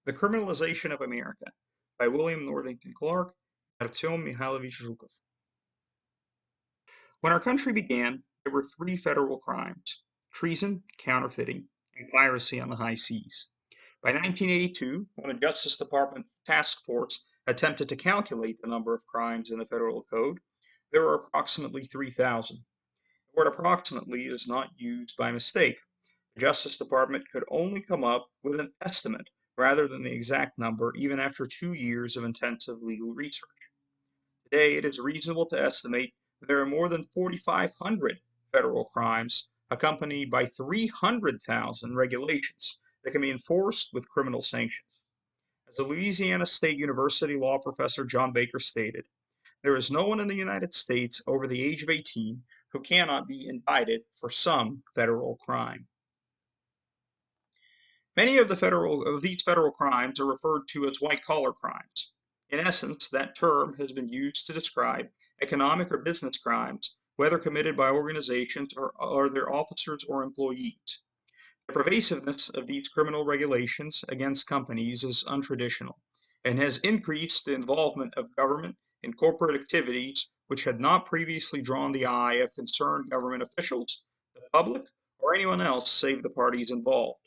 The Criminalization of America by William Northington Clark and Artyom Mikhailovich Zhukov. When our country began, there were three federal crimes: treason, counterfeiting, and piracy on the high seas. By 1982, when a Justice Department task force attempted to calculate the number of crimes in the federal code, there were approximately 3,000. The word approximately is not used by mistake. The Justice Department could only come up with an estimate rather than the exact number, even after 2 years of intensive legal research. Today, it is reasonable to estimate that there are more than 4,500 federal crimes accompanied by 300,000 regulations that can be enforced with criminal sanctions. As a Louisiana State University law professor John Baker stated, there is no one in the United States over the age of 18 who cannot be indicted for some federal crime. Many of these federal crimes are referred to as white-collar crimes. In essence, that term has been used to describe economic or business crimes, whether committed by organizations or their officers or employees. The pervasiveness of these criminal regulations against companies is untraditional and has increased the involvement of government in corporate activities which had not previously drawn the eye of concerned government officials, the public, or anyone else save the parties involved.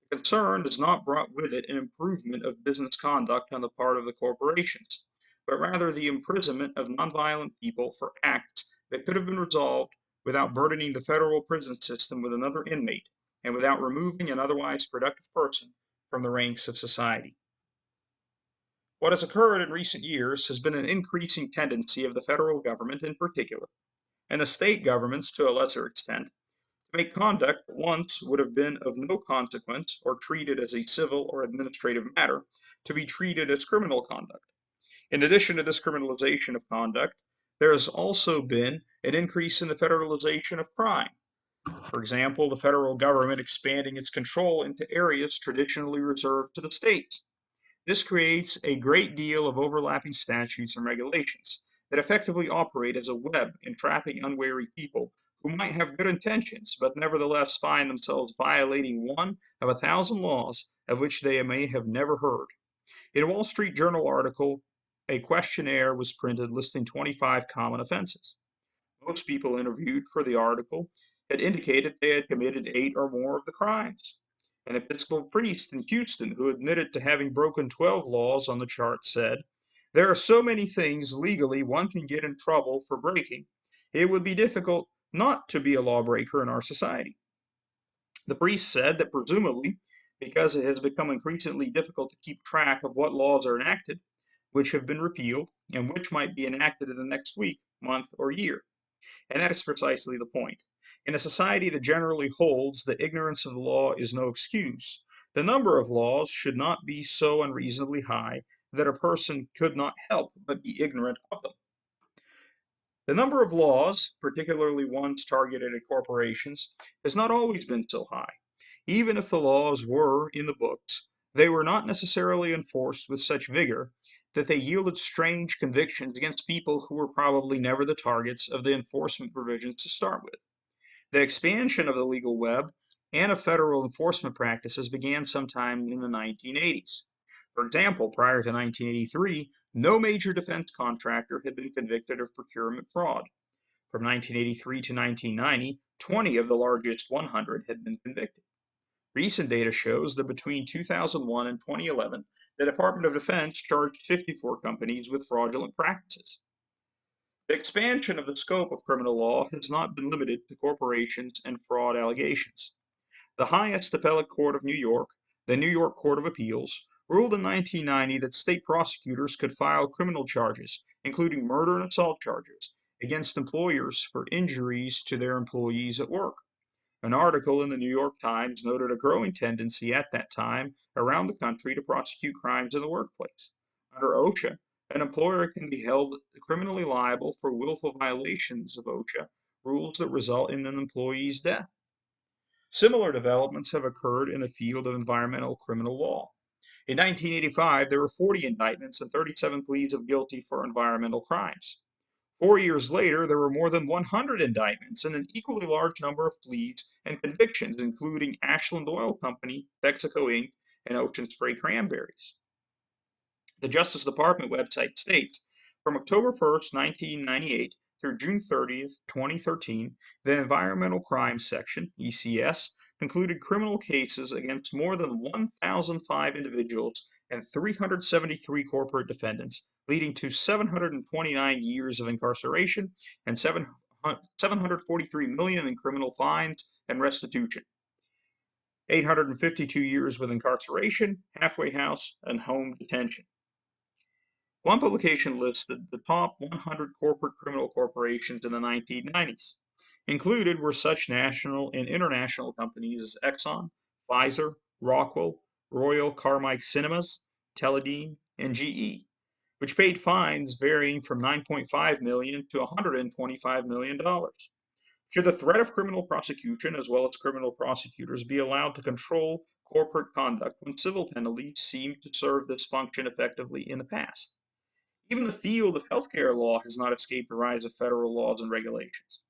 The concern has not brought with it an improvement of business conduct on the part of the corporations, but rather the imprisonment of nonviolent people for acts that could have been resolved without burdening the federal prison system with another inmate and without removing an otherwise productive person from the ranks of society. What has occurred in recent years has been an increasing tendency of the federal government in particular, and the state governments to a lesser extent, to make conduct that once would have been of no consequence or treated as a civil or administrative matter to be treated as criminal conduct. In addition to this criminalization of conduct, there has also been an increase in the federalization of crime. For example, the federal government expanding its control into areas traditionally reserved to the states. This creates a great deal of overlapping statutes and regulations that effectively operate as a web entrapping unwary people who might have good intentions but nevertheless find themselves violating one of 1,000 laws of which they may have never heard. In a Wall Street Journal article, a questionnaire was printed listing 25 common offenses. Most people interviewed for the article had indicated they had committed 8 or more of the crimes. An Episcopal priest in Houston who admitted to having broken 12 laws on the chart said, "There are so many things legally one can get in trouble for breaking, it would be difficult not to be a lawbreaker in our society." The priest said that presumably, because it has become increasingly difficult to keep track of what laws are enacted, which have been repealed, and which might be enacted in the next week, month, or year. And that is precisely the point. In a society that generally holds that ignorance of the law is no excuse, the number of laws should not be so unreasonably high that a person could not help but be ignorant of them. The number of laws, particularly ones targeted at corporations, has not always been so high. Even if the laws were in the books, they were not necessarily enforced with such vigor that they yielded strange convictions against people who were probably never the targets of the enforcement provisions to start with. The expansion of the legal web and of federal enforcement practices began sometime in the 1980s. For example, prior to 1983, no major defense contractor had been convicted of procurement fraud. From 1983 to 1990, 20 of the largest 100 had been convicted. Recent data shows that between 2001 and 2011, the Department of Defense charged 54 companies with fraudulent practices. The expansion of the scope of criminal law has not been limited to corporations and fraud allegations. The highest appellate court of New York, the New York Court of Appeals, ruled in 1990 that state prosecutors could file criminal charges, including murder and assault charges, against employers for injuries to their employees at work. An article in the New York Times noted a growing tendency at that time around the country to prosecute crimes in the workplace. Under OSHA, an employer can be held criminally liable for willful violations of OSHA rules that result in an employee's death. Similar developments have occurred in the field of environmental criminal law. In 1985, there were 40 indictments and 37 pleas of guilty for environmental crimes. 4 years later, there were more than 100 indictments and an equally large number of pleas and convictions, including Ashland Oil Company, Texaco Inc., and ocean spray cranberries. The Justice Department website states, from October 1st, 1998 through June 30th, 2013, the Environmental Crimes Section, ECS, concluded criminal cases against more than 1,005 individuals and 373 corporate defendants, leading to 729 years of incarceration and 743 million in criminal fines and restitution. 852 years with incarceration, halfway house, and home detention. One publication listed the top 100 corporate criminal corporations in the 1990s. Included were such national and international companies as Exxon, Pfizer, Rockwell, Royal Carmike Cinemas, Teledyne, and GE, which paid fines varying from $9.5 million to $125 million. Should the threat of criminal prosecution, as well as criminal prosecutors, be allowed to control corporate conduct when civil penalties seemed to serve this function effectively in the past? Even the field of healthcare law has not escaped the rise of federal laws and regulations.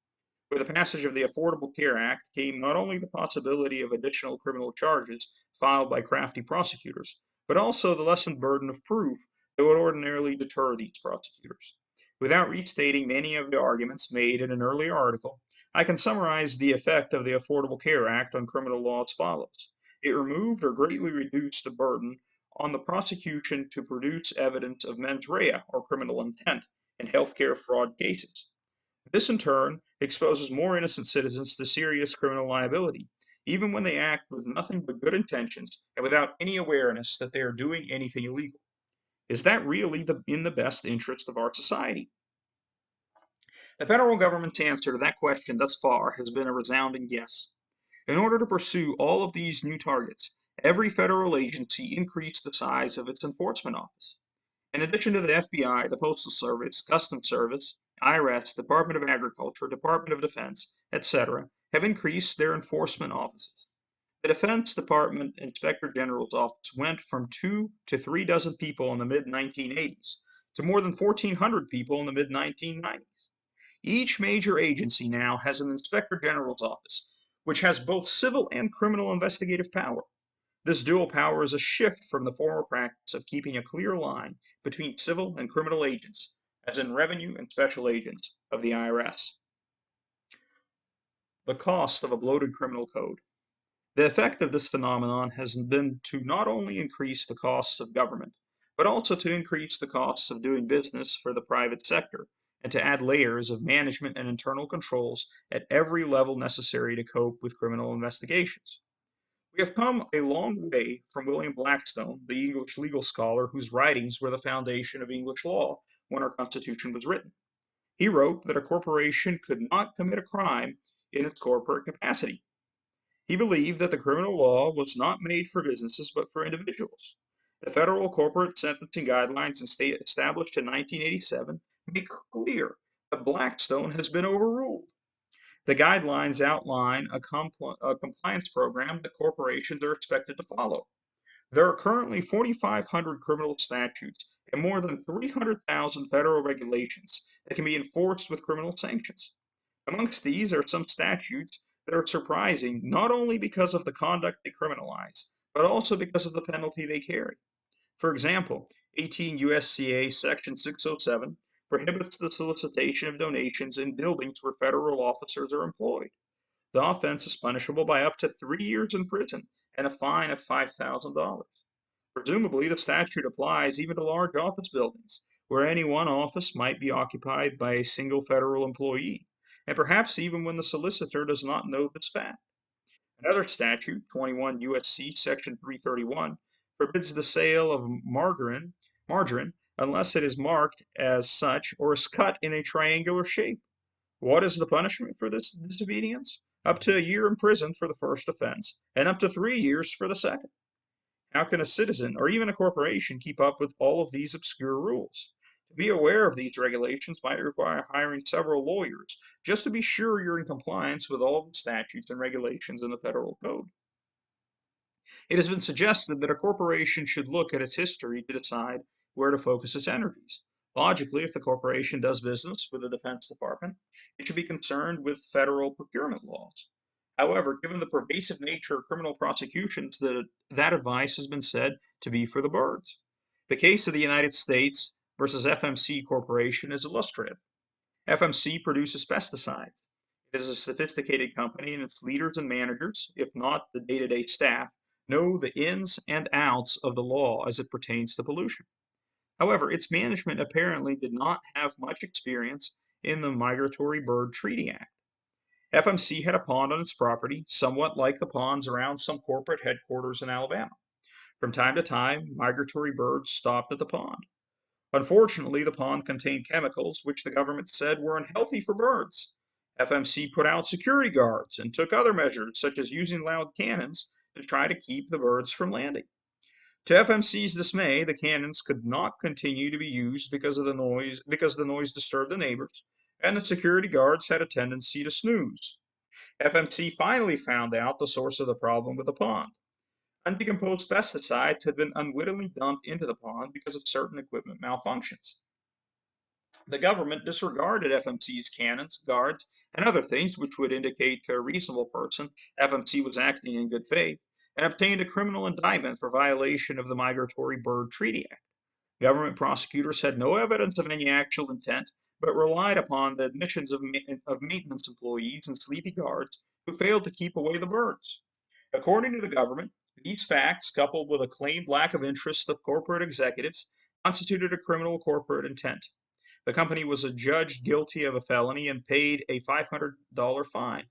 With the passage of the Affordable Care Act came not only the possibility of additional criminal charges filed by crafty prosecutors, but also the lessened burden of proof that would ordinarily deter these prosecutors. Without restating many of the arguments made in an earlier article, I can summarize the effect of the Affordable Care Act on criminal law as follows. It removed or greatly reduced the burden on the prosecution to produce evidence of mens rea, or criminal intent, in healthcare fraud cases. This, in turn, exposes more innocent citizens to serious criminal liability, even when they act with nothing but good intentions and without any awareness that they are doing anything illegal. Is that really in the best interest of our society? The federal government's answer to that question thus far has been a resounding yes. In order to pursue all of these new targets, every federal agency increased the size of its enforcement office. In addition to the FBI, the Postal Service, Customs Service, IRS, Department of Agriculture, Department of Defense, etc., have increased their enforcement offices. The Defense Department Inspector General's office went from 2 to 3 dozen people in the mid 1980s to more than 1,400 people in the mid 1990s. Each major agency now has an Inspector General's office, which has both civil and criminal investigative power. This dual power is a shift from the former practice of keeping a clear line between civil and criminal agents, as in revenue and special agents of the IRS. The cost of a bloated criminal code. The effect of this phenomenon has been to not only increase the costs of government, but also to increase the costs of doing business for the private sector, and to add layers of management and internal controls at every level necessary to cope with criminal investigations. We have come a long way from William Blackstone, the English legal scholar whose writings were the foundation of English law when our Constitution was written. He wrote that a corporation could not commit a crime in its corporate capacity. He believed that the criminal law was not made for businesses but for individuals. The federal corporate sentencing guidelines established in 1987 make clear that Blackstone has been overruled. The guidelines outline a compliance program that corporations are expected to follow. There are currently 4,500 criminal statutes and more than 300,000 federal regulations that can be enforced with criminal sanctions. Amongst these are some statutes that are surprising not only because of the conduct they criminalize, but also because of the penalty they carry. For example, 18 USCA Section 607 prohibits the solicitation of donations in buildings where federal officers are employed. The offense is punishable by up to 3 years in prison and a fine of $5,000. Presumably, the statute applies even to large office buildings, where any one office might be occupied by a single federal employee, and perhaps even when the solicitor does not know this fact. Another statute, 21 U.S.C. Section 331, forbids the sale of margarine unless it is marked as such or is cut in a triangular shape. What is the punishment for this disobedience? Up to a year in prison for the first offense, and up to 3 years for the second. How can a citizen or even a corporation keep up with all of these obscure rules? To be aware of these regulations might require hiring several lawyers just to be sure you're in compliance with all of the statutes and regulations in the federal code. It has been suggested that a corporation should look at its history to decide where to focus its energies. Logically, if the corporation does business with the Defense Department, it should be concerned with federal procurement laws. However, given the pervasive nature of criminal prosecutions, that advice has been said to be for the birds. The case of the United States versus FMC Corporation is illustrative. FMC produces pesticides. It is a sophisticated company, and its leaders and managers, if not the day to day staff, know the ins and outs of the law as it pertains to pollution. However, its management apparently did not have much experience in the Migratory Bird Treaty Act. FMC had a pond on its property, somewhat like the ponds around some corporate headquarters in Alabama. From time to time, migratory birds stopped at the pond. Unfortunately, the pond contained chemicals which the government said were unhealthy for birds. FMC put out security guards and took other measures, such as using loud cannons, to try to keep the birds from landing. To FMC's dismay, the cannons could not continue to be used because the noise disturbed the neighbors, and the security guards had a tendency to snooze. FMC finally found out the source of the problem with the pond. Undecomposed pesticides had been unwittingly dumped into the pond because of certain equipment malfunctions. The government disregarded FMC's cannons, guards, and other things which would indicate to a reasonable person FMC was acting in good faith, and obtained a criminal indictment for violation of the Migratory Bird Treaty Act. Government prosecutors had no evidence of any actual intent, but relied upon the admissions of maintenance employees and sleepy guards who failed to keep away the birds. According to the government, these facts, coupled with a claimed lack of interest of corporate executives, constituted a criminal corporate intent. The company was adjudged guilty of a felony and paid a $500 fine.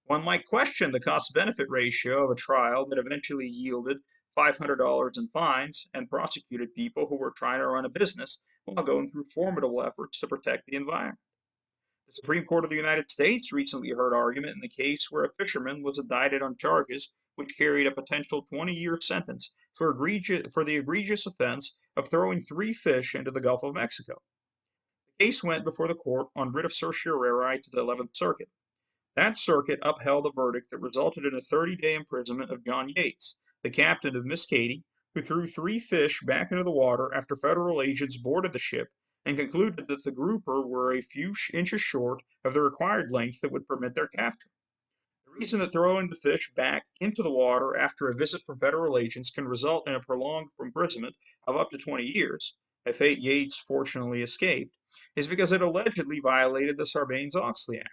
One might question the cost benefit ratio of a trial that eventually yielded $500 in fines and prosecuted people who were trying to run a business while going through formidable efforts to protect the environment. The Supreme Court of the United States recently heard argument in the case where a fisherman was indicted on charges which carried a potential 20-year sentence for the egregious offense of throwing 3 fish into the Gulf of Mexico. The case went before the court on writ of certiorari to the 11th Circuit. That circuit upheld a verdict that resulted in a 30-day imprisonment of John Yates, the captain of Miss Katy, who threw 3 fish back into the water after federal agents boarded the ship and concluded that the grouper were a few inches short of the required length that would permit their capture. The reason that throwing the fish back into the water after a visit from federal agents can result in a prolonged imprisonment of up to 20 years, a fate Yates fortunately escaped, is because it allegedly violated the Sarbanes-Oxley Act.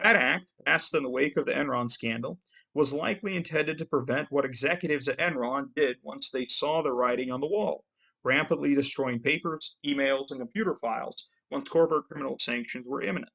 That act, passed in the wake of the Enron scandal, was likely intended to prevent what executives at Enron did once they saw the writing on the wall, rampantly destroying papers, emails, and computer files once corporate criminal sanctions were imminent.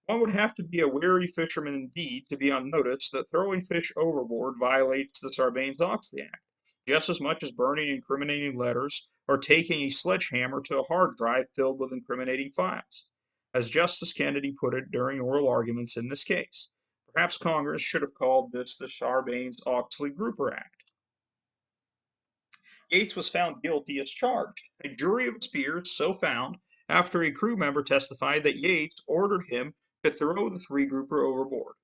One would have to be a wary fisherman indeed to be unnoticed that throwing fish overboard violates the Sarbanes-Oxley Act, just as much as burning incriminating letters or taking a sledgehammer to a hard drive filled with incriminating files. As Justice Kennedy put it during oral arguments in this case, perhaps Congress should have called this the Sarbanes-Oxley Grouper Act. Yates was found guilty as charged. A jury of his peers so found after a crew member testified that Yates ordered him to throw the 3 grouper overboard.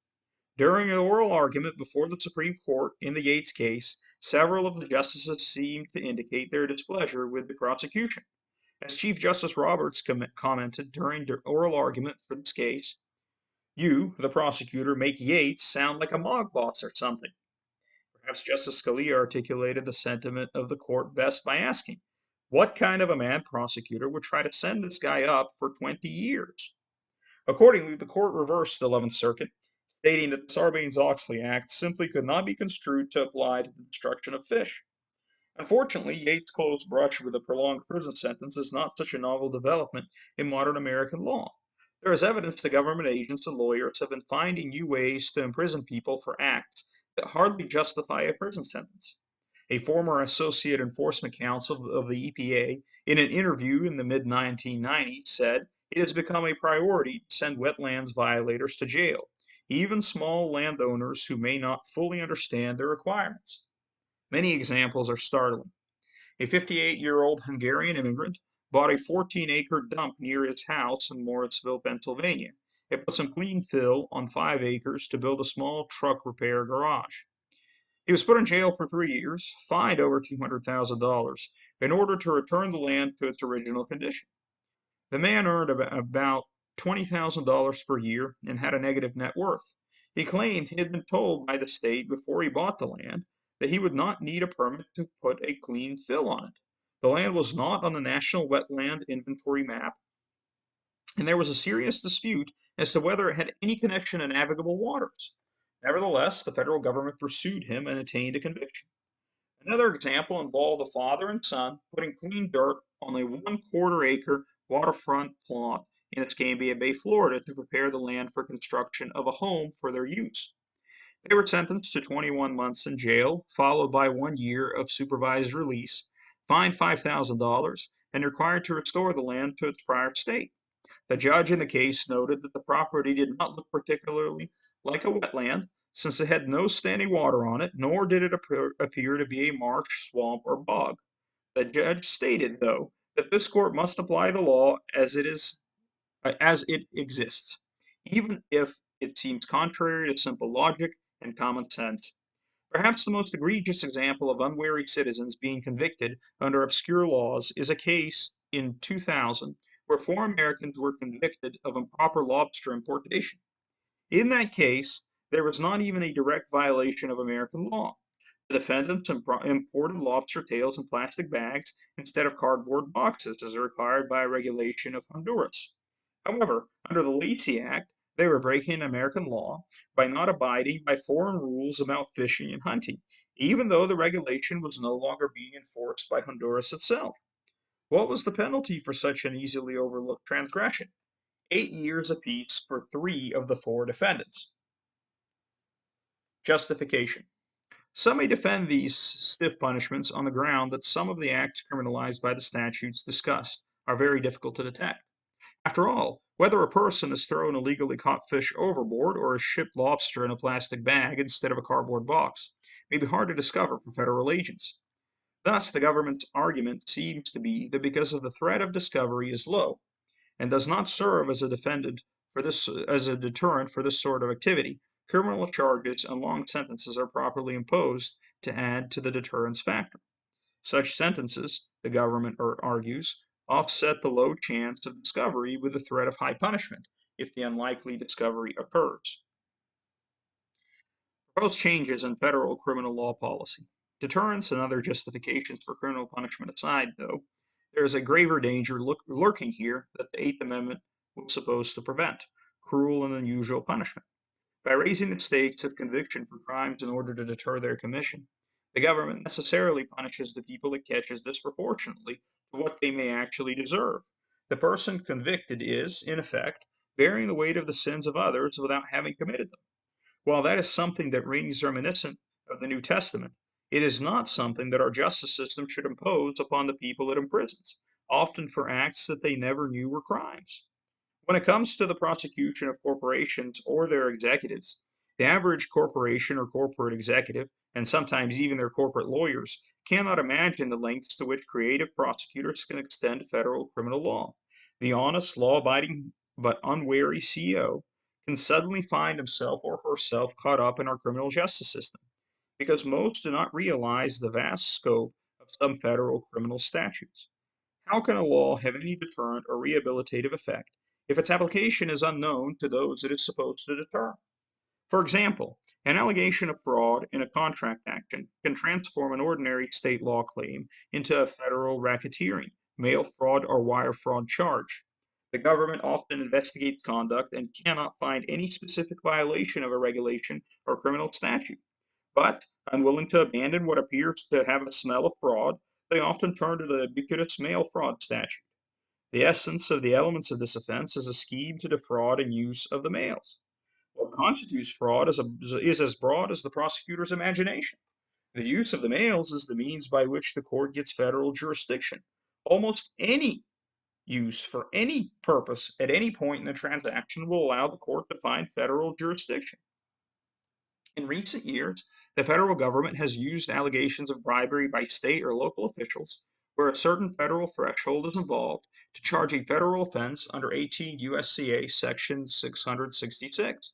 During an oral argument before the Supreme Court in the Yates case, several of the justices seemed to indicate their displeasure with the prosecution. As Chief Justice Roberts commented during the oral argument for this case, "You, the prosecutor, make Yates sound like a mob boss or something." Perhaps Justice Scalia articulated the sentiment of the court best by asking, what kind of a mad prosecutor would try to send this guy up for 20 years? Accordingly, the court reversed the 11th Circuit, stating that the Sarbanes-Oxley Act simply could not be construed to apply to the destruction of fish. Unfortunately, Yates' close brush with a prolonged prison sentence is not such a novel development in modern American law. There is evidence the government agents and lawyers have been finding new ways to imprison people for acts that hardly justify a prison sentence. A former associate enforcement counsel of the EPA, in an interview in the mid 1990s, said it has become a priority to send wetlands violators to jail, even small landowners who may not fully understand their requirements. Many examples are startling. A 58-year-old Hungarian immigrant bought a 14-acre dump near his house in Morrisville, Pennsylvania. It put some clean fill on 5 acres to build a small truck repair garage. He was put in jail for 3 years, fined over $200,000, in order to return the land to its original condition. The man earned about $20,000 per year and had a negative net worth. He claimed he had been told by the state before he bought the land that he would not need a permit to put a clean fill on it. The land was not on the National Wetland Inventory map, and there was a serious dispute as to whether it had any connection to navigable waters. Nevertheless, the federal government pursued him and attained a conviction. Another example involved a father and son putting clean dirt on a 1/4 acre waterfront plot in Escambia Bay, Florida, to prepare the land for construction of a home for their use. They were sentenced to 21 months in jail, followed by 1 year of supervised release, fined $5,000, and required to restore the land to its prior state. The judge in the case noted that the property did not look particularly like a wetland, since it had no standing water on it, nor did it appear to be a marsh, swamp, or bog. The judge stated, though, that this court must apply the law as it exists, even if it seems contrary to simple logic and common sense. Perhaps the most egregious example of unwary citizens being convicted under obscure laws is a case in 2000 where 4 Americans were convicted of improper lobster importation. In that case, there was not even a direct violation of American law. The defendants imported lobster tails in plastic bags instead of cardboard boxes, as required by a regulation of Honduras. However, under the Lacey Act, they were breaking American law by not abiding by foreign rules about fishing and hunting, even though the regulation was no longer being enforced by Honduras itself. What was the penalty for such an easily overlooked transgression? 8 years apiece for 3 of the 4 defendants. Justification. Some may defend these stiff punishments on the ground that some of the acts criminalized by the statutes discussed are very difficult to detect. After all, whether a person has thrown illegally caught fish overboard or has shipped lobster in a plastic bag instead of a cardboard box may be hard to discover for federal agents. Thus, the government's argument seems to be that because of the threat of discovery is low and does not serve as a deterrent for this sort of activity, criminal charges and long sentences are properly imposed to add to the deterrence factor. Such sentences, the government argues, offset the low chance of discovery with the threat of high punishment if the unlikely discovery occurs. Proposed changes in federal criminal law policy. Deterrence and other justifications for criminal punishment aside, though, there is a graver danger lurking here that the Eighth Amendment was supposed to prevent: cruel and unusual punishment. By raising the stakes of conviction for crimes in order to deter their commission, the government necessarily punishes the people it catches disproportionately to what they may actually deserve. The person convicted is, in effect, bearing the weight of the sins of others without having committed them. While that is something that rings reminiscent of the New Testament, it is not something that our justice system should impose upon the people it imprisons, often for acts that they never knew were crimes. When it comes to the prosecution of corporations or their executives, the average corporation or corporate executive, and sometimes even their corporate lawyers, cannot imagine the lengths to which creative prosecutors can extend federal criminal law. The honest, law abiding, but unwary CEO can suddenly find himself or herself caught up in our criminal justice system, because most do not realize the vast scope of some federal criminal statutes. How can a law have any deterrent or rehabilitative effect if its application is unknown to those it is supposed to deter? For example, an allegation of fraud in a contract action can transform an ordinary state law claim into a federal racketeering, mail fraud, or wire fraud charge. The government often investigates conduct and cannot find any specific violation of a regulation or criminal statute. But, unwilling to abandon what appears to have a smell of fraud, they often turn to the ubiquitous mail fraud statute. The essence of the elements of this offense is a scheme to defraud and use of the mails. What constitutes fraud is as broad as the prosecutor's imagination. The use of the mails is the means by which the court gets federal jurisdiction. Almost any use for any purpose at any point in the transaction will allow the court to find federal jurisdiction. In recent years, the federal government has used allegations of bribery by state or local officials where a certain federal threshold is involved to charge a federal offense under 18 USCA Section 666.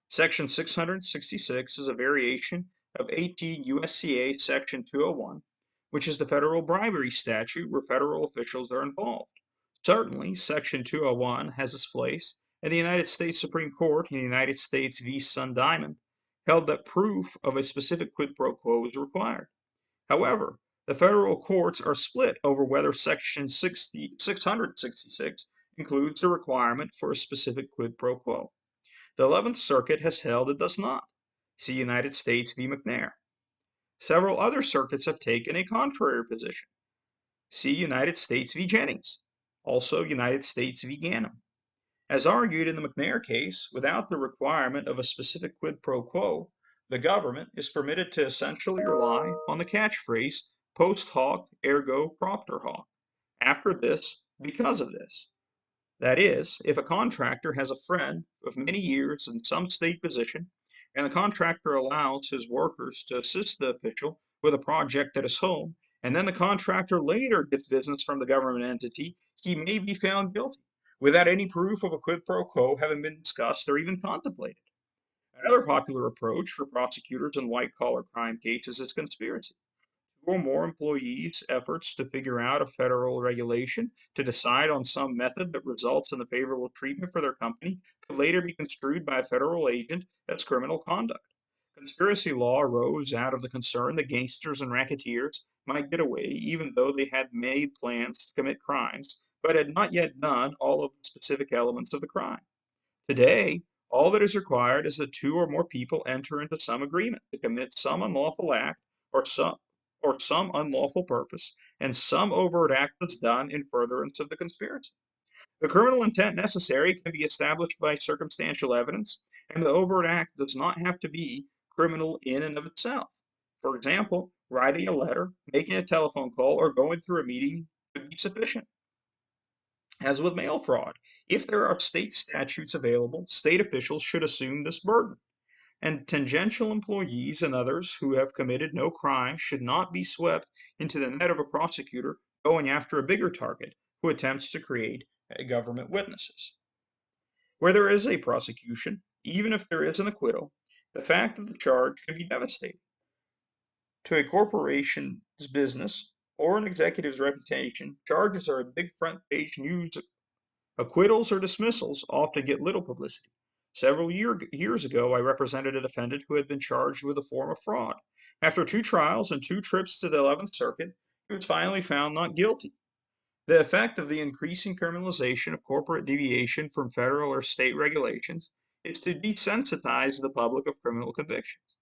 Section 666 is a variation of 18 USCA Section 201, which is the federal bribery statute where federal officials are involved. Certainly, Section 201 has its place, And the United States Supreme Court in the United States v. Sun Diamond held that proof of a specific quid pro quo is required. However, the federal courts are split over whether Section 666 includes the requirement for a specific quid pro quo. The 11th Circuit has held it does not. See United States v. McNair. Several other circuits have taken a contrary position. See United States v. Jennings. Also United States v. Ganem. As argued in the McNair case, without the requirement of a specific quid pro quo, the government is permitted to essentially rely on the catchphrase post hoc ergo propter hoc. After this, because of this. That is, if a contractor has a friend of many years in some state position, and the contractor allows his workers to assist the official with a project at his home, and then the contractor later gets business from the government entity, he may be found guilty, without any proof of a quid pro quo having been discussed or even contemplated. Another popular approach for prosecutors in white collar crime cases is conspiracy. Two or more employees' efforts to figure out a federal regulation to decide on some method that results in the favorable treatment for their company could later be construed by a federal agent as criminal conduct. Conspiracy law arose out of the concern that gangsters and racketeers might get away even though they had made plans to commit crimes, but had not yet done all of the specific elements of the crime. Today, all that is required is that two or more people enter into some agreement to commit some unlawful act or some unlawful purpose, and some overt act is done in furtherance of the conspiracy. The criminal intent necessary can be established by circumstantial evidence, and the overt act does not have to be criminal in and of itself. For example, writing a letter, making a telephone call, or going through a meeting could be sufficient. As with mail fraud, if there are state statutes available, state officials should assume this burden, and tangential employees and others who have committed no crime should not be swept into the net of a prosecutor going after a bigger target who attempts to create government witnesses. Where there is a prosecution, even if there is an acquittal, the fact of the charge can be devastating. To a corporation's business or an executive's reputation, charges are a big front page news. Acquittals or dismissals often get little publicity. Several years ago, I represented a defendant who had been charged with a form of fraud. After two trials and two trips to the 11th Circuit, he was finally found not guilty. The effect of the increasing criminalization of corporate deviation from federal or state regulations is to desensitize the public of criminal convictions.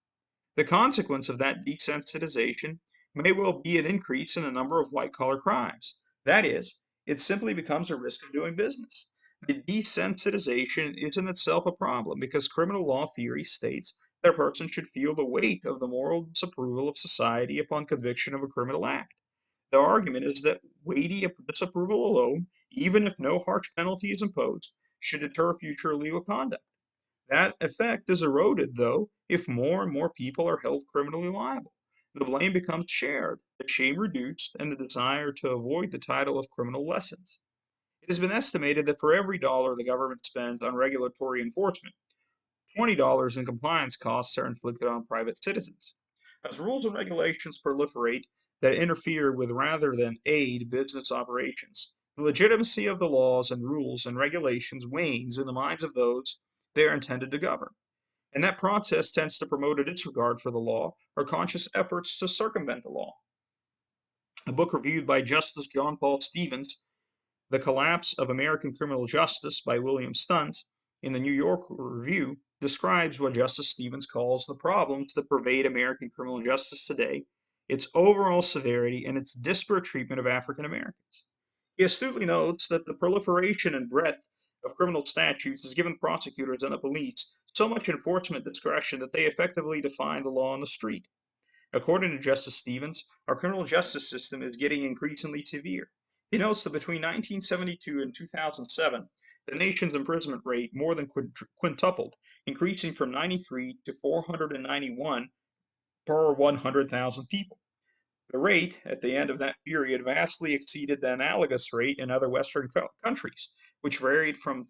The consequence of that desensitization may well be an increase in the number of white collar crimes. That is, it simply becomes a risk of doing business. The desensitization is in itself a problem because criminal law theory states that a person should feel the weight of the moral disapproval of society upon conviction of a criminal act. The argument is that weighty disapproval alone, even if no harsh penalty is imposed, should deter future illegal conduct. That effect is eroded, though, if more and more people are held criminally liable. The blame becomes shared, the shame reduced, and the desire to avoid the title of criminal lessens. It has been estimated that for every dollar the government spends on regulatory enforcement, $20 in compliance costs are inflicted on private citizens. As rules and regulations proliferate that interfere with rather than aid business operations, the legitimacy of the laws and rules and regulations wanes in the minds of those they are intended to govern. And that process tends to promote a disregard for the law or conscious efforts to circumvent the law. A book reviewed by Justice John Paul Stevens, The Collapse of American Criminal Justice by William Stuntz, in the New York Review, describes what Justice Stevens calls the problems that pervade American criminal justice today, its overall severity, and its disparate treatment of African Americans. He astutely notes that the proliferation and breadth of criminal statutes has given prosecutors and the police so much enforcement discretion that they effectively define the law on the street. According to Justice Stevens, our criminal justice system is getting increasingly severe. He notes that between 1972 and 2007, the nation's imprisonment rate more than quintupled, increasing from 93 to 491 per 100,000 people. The rate at the end of that period vastly exceeded the analogous rate in other Western countries, which varied from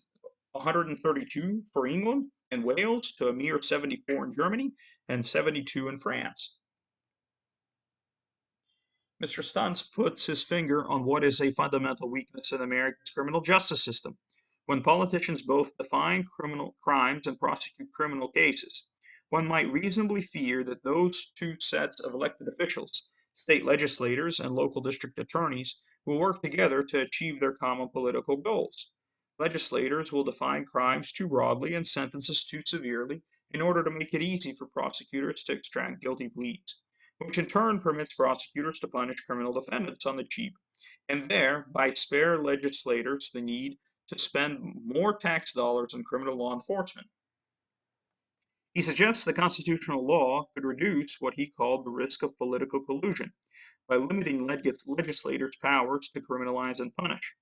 132 for England and Wales to a mere 74 in Germany and 72 in France. Mr. Stuntz puts his finger on what is a fundamental weakness in America's criminal justice system. When politicians both define criminal crimes and prosecute criminal cases, one might reasonably fear that those two sets of elected officials, state legislators and local district attorneys, will work together to achieve their common political goals. Legislators will define crimes too broadly and sentences too severely in order to make it easy for prosecutors to extract guilty pleas, which in turn permits prosecutors to punish criminal defendants on the cheap, and thereby spare legislators the need to spend more tax dollars on criminal law enforcement. He suggests the constitutional law could reduce what he called the risk of political collusion by limiting legislators' powers to criminalize and punish.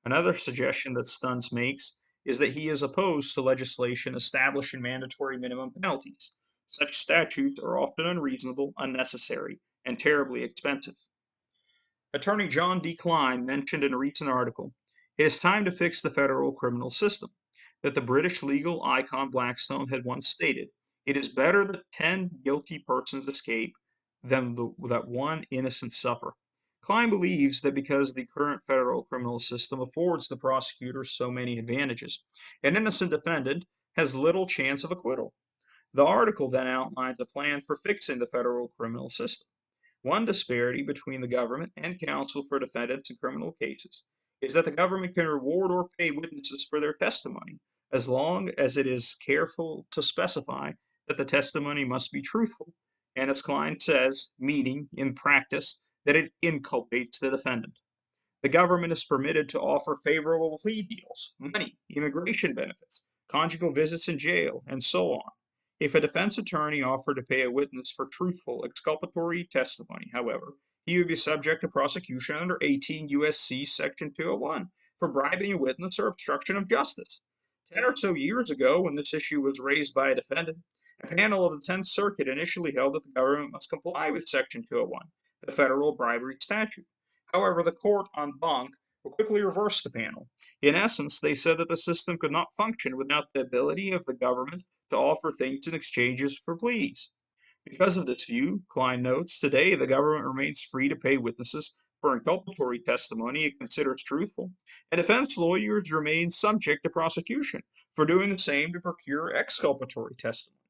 Another suggestion that Stuntz makes is that he is opposed to legislation establishing mandatory minimum penalties. Such statutes are often unreasonable, unnecessary, and terribly expensive. Attorney John D. Klein mentioned in a recent article, "It is time to fix the federal criminal system," that the British legal icon Blackstone had once stated, "It is better that 10 guilty persons escape than that one innocent suffer." Klein believes that because the current federal criminal system affords the prosecutors so many advantages, an innocent defendant has little chance of acquittal. The article then outlines a plan for fixing the federal criminal system. One disparity between the government and counsel for defendants in criminal cases is that the government can reward or pay witnesses for their testimony, as long as it is careful to specify that the testimony must be truthful, and as Klein says, meaning, in practice, that it inculpates the defendant. The government is permitted to offer favorable plea deals, money, immigration benefits, conjugal visits in jail, and so on. If a defense attorney offered to pay a witness for truthful, exculpatory testimony, however, he would be subject to prosecution under 18 U.S.C. Section 201 for bribing a witness or obstruction of justice. 10 or so years ago, when this issue was raised by a defendant, a panel of the Tenth Circuit initially held that the government must comply with Section 201, the federal bribery statute. However, the court en banc quickly reversed the panel. In essence, they said that the system could not function without the ability of the government to offer things in exchanges for pleas. Because of this view, Klein notes, today the government remains free to pay witnesses for inculpatory testimony it considers truthful, and defense lawyers remain subject to prosecution for doing the same to procure exculpatory testimony.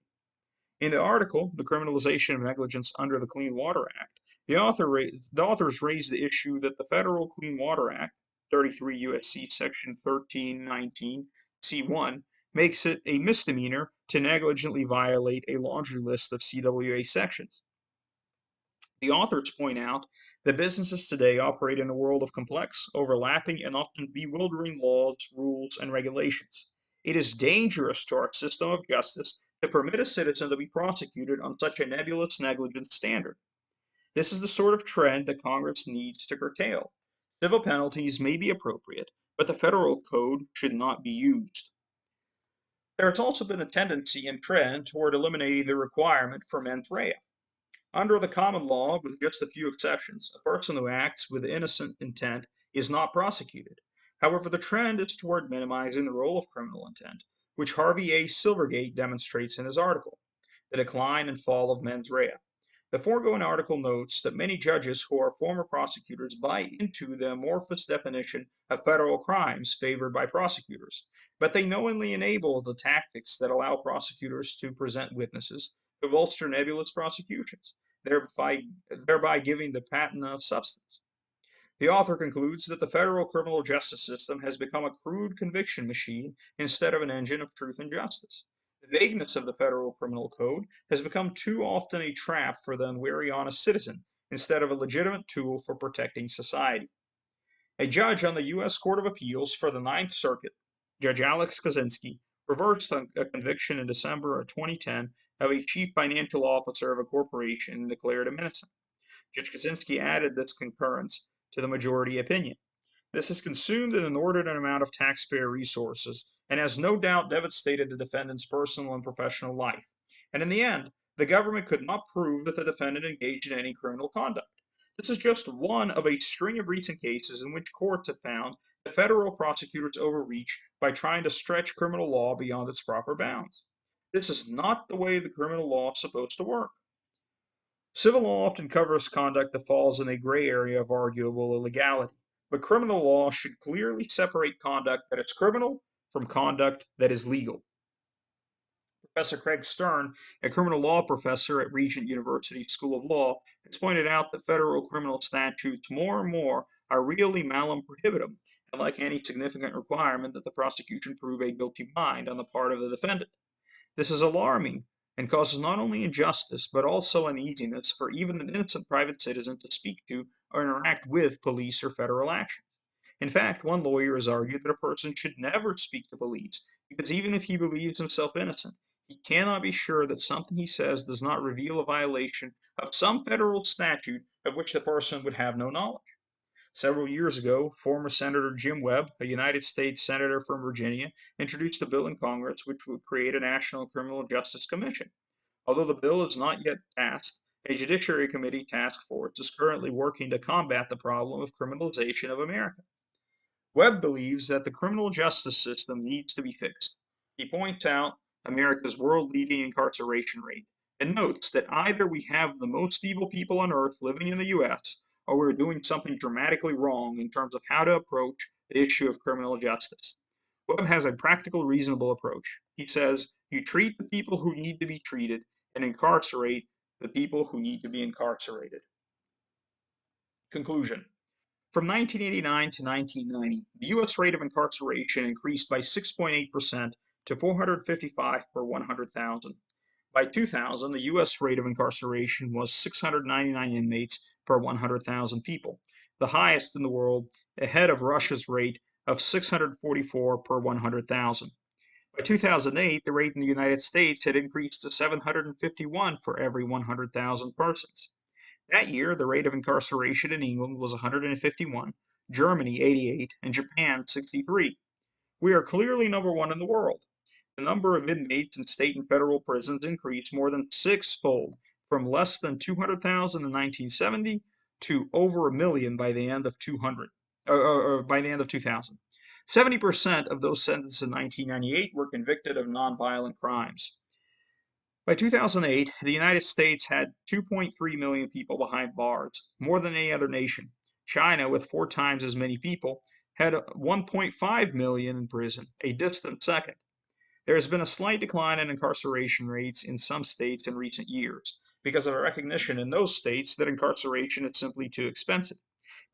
In the article, The Criminalization of Negligence Under the Clean Water Act, the authors raised the issue that the Federal Clean Water Act, 33 U.S.C. Section 1319 C1, makes it a misdemeanor to negligently violate a laundry list of CWA sections. The authors point out that businesses today operate in a world of complex, overlapping, and often bewildering laws, rules, and regulations. It is dangerous to our system of justice to permit a citizen to be prosecuted on such a nebulous negligence standard. This is the sort of trend that Congress needs to curtail. Civil penalties may be appropriate, but the federal code should not be used. There has also been a tendency and trend toward eliminating the requirement for mens rea. Under the common law, with just a few exceptions, a person who acts with innocent intent is not prosecuted. However, the trend is toward minimizing the role of criminal intent, which Harvey A. Silvergate demonstrates in his article, The Decline and Fall of Mens Rea. The foregoing article notes that many judges who are former prosecutors buy into the amorphous definition of federal crimes favored by prosecutors, but they knowingly enable the tactics that allow prosecutors to present witnesses to bolster nebulous prosecutions, thereby giving the patina of substance. The author concludes that the federal criminal justice system has become a crude conviction machine instead of an engine of truth and justice. The vagueness of the federal criminal code has become too often a trap for the unwary honest citizen instead of a legitimate tool for protecting society. A judge on the U.S. Court of Appeals for the Ninth Circuit, Judge Alex Kozinski, reversed a conviction in December of 2010 of a chief financial officer of a corporation and declared him innocent. Judge Kozinski added this concurrence to the majority opinion. This has consumed an inordinate amount of taxpayer resources and has no doubt devastated the defendant's personal and professional life. And in the end, the government could not prove that the defendant engaged in any criminal conduct. This is just one of a string of recent cases in which courts have found that federal prosecutors overreach by trying to stretch criminal law beyond its proper bounds. This is not the way the criminal law is supposed to work. Civil law often covers conduct that falls in a gray area of arguable illegality, but criminal law should clearly separate conduct that is criminal from conduct that is legal. Professor Craig Stern, a criminal law professor at Regent University School of Law, has pointed out that federal criminal statutes more and more are really malum prohibitum, and like any significant requirement that the prosecution prove a guilty mind on the part of the defendant. This is alarming and causes not only injustice but also uneasiness for even an innocent private citizen to speak to or interact with police or federal action. In fact, one lawyer has argued that a person should never speak to police because even if he believes himself innocent, he cannot be sure that something he says does not reveal a violation of some federal statute of which the person would have no knowledge. Several years ago, former Senator Jim Webb, a United States Senator from Virginia, introduced a bill in Congress which would create a National Criminal Justice Commission. Although the bill is not yet passed, a Judiciary Committee task force is currently working to combat the problem of criminalization of America. Webb believes that the criminal justice system needs to be fixed. He points out America's world-leading incarceration rate and notes that either we have the most evil people on earth living in the U.S., or we're doing something dramatically wrong in terms of how to approach the issue of criminal justice. Webb has a practical, reasonable approach. He says, you treat the people who need to be treated and incarcerate the people who need to be incarcerated. Conclusion. From 1989 to 1990, the U.S. rate of incarceration increased by 6.8% to 455 per 100,000. By 2000, the U.S. rate of incarceration was 699 inmates per 100,000 people, the highest in the world, ahead of Russia's rate of 644 per 100,000. By 2008, the rate in the United States had increased to 751 for every 100,000 persons. That year, the rate of incarceration in England was 151, Germany 88, and Japan 63. We are clearly number one in the world. The number of inmates in state and federal prisons increased more than sixfold, from less than 200,000 in 1970 to over a million by the end of 2000. 70% of those sentenced in 1998 were convicted of nonviolent crimes. By 2008, the United States had 2.3 million people behind bars, more than any other nation. China, with 4 times as many people, had 1.5 million in prison, a distant second. There has been a slight decline in incarceration rates in some states in recent years, because of a recognition in those states that incarceration is simply too expensive.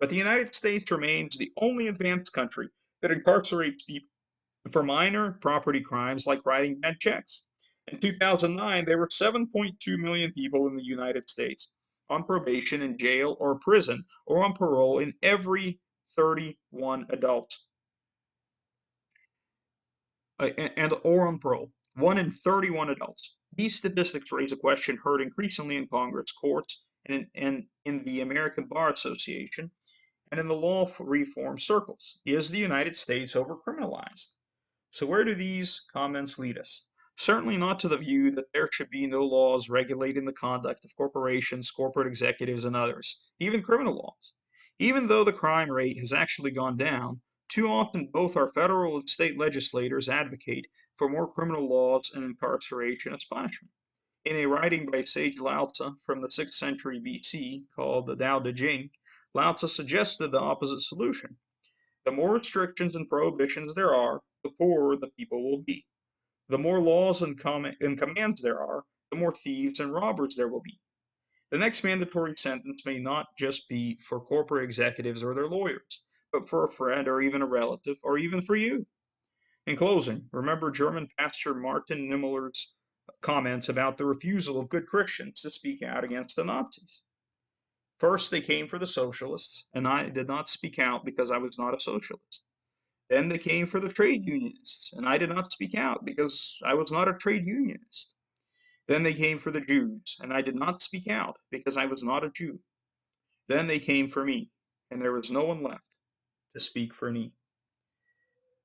But the United States remains the only advanced country that incarcerates people for minor property crimes like writing bad checks. In 2009, there were 7.2 million people in the United States on probation, in jail or prison, or on parole in every 31 adults, or on parole. 1 in 31 adults. These statistics raise a question heard increasingly in Congress, courts, and in the American Bar Association, and in the law reform circles. Is the United States overcriminalized? So where do these comments lead us? Certainly not to the view that there should be no laws regulating the conduct of corporations, corporate executives, and others, even criminal laws. Even though the crime rate has actually gone down, too often both our federal and state legislators advocate for more criminal laws and incarceration as punishment. In a writing by sage Lao Tzu from the 6th century BC called the Tao Te Ching, Lao Tzu suggested the opposite solution. The more restrictions and prohibitions there are, the poorer the people will be. The more laws and commands there are, the more thieves and robbers there will be. The next mandatory sentence may not just be for corporate executives or their lawyers, but for a friend or even a relative, or even for you. In closing, remember German pastor Martin Niemöller's comments about the refusal of good Christians to speak out against the Nazis. First, they came for the socialists, and I did not speak out because I was not a socialist. Then they came for the trade unionists, and I did not speak out because I was not a trade unionist. Then they came for the Jews, and I did not speak out because I was not a Jew. Then they came for me, and there was no one left to speak for me.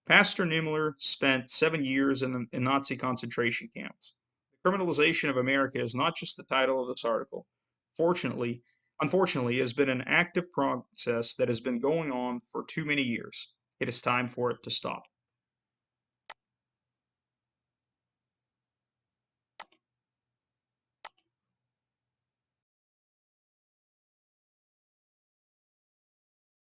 Pastor Niemöller spent 7 years in Nazi concentration camps. The criminalization of America is not just the title of this article. Unfortunately, it has been an active process that has been going on for too many years. It is time for it to stop.